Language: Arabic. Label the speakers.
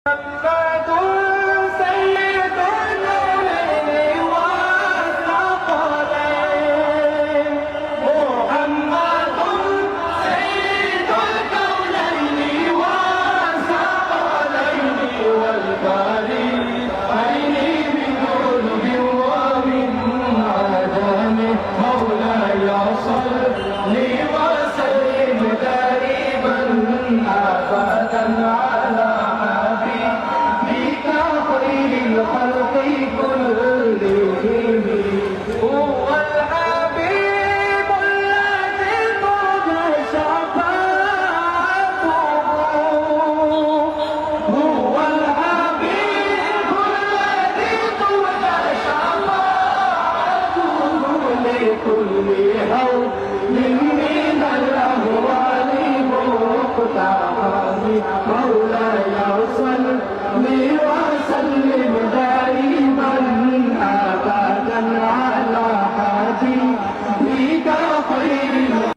Speaker 1: محمد سيد النورين والثقلين محمد سيد الكونين والثقلين والفريقين من قلب ومن عدم مولاي صل وسلم دائما ابدا على الخلق كلهم هو الحبيب الذي ترجى شفاعته هو الحبيب الذي ترجى شفاعته لكل هول من الأهوال مقتحم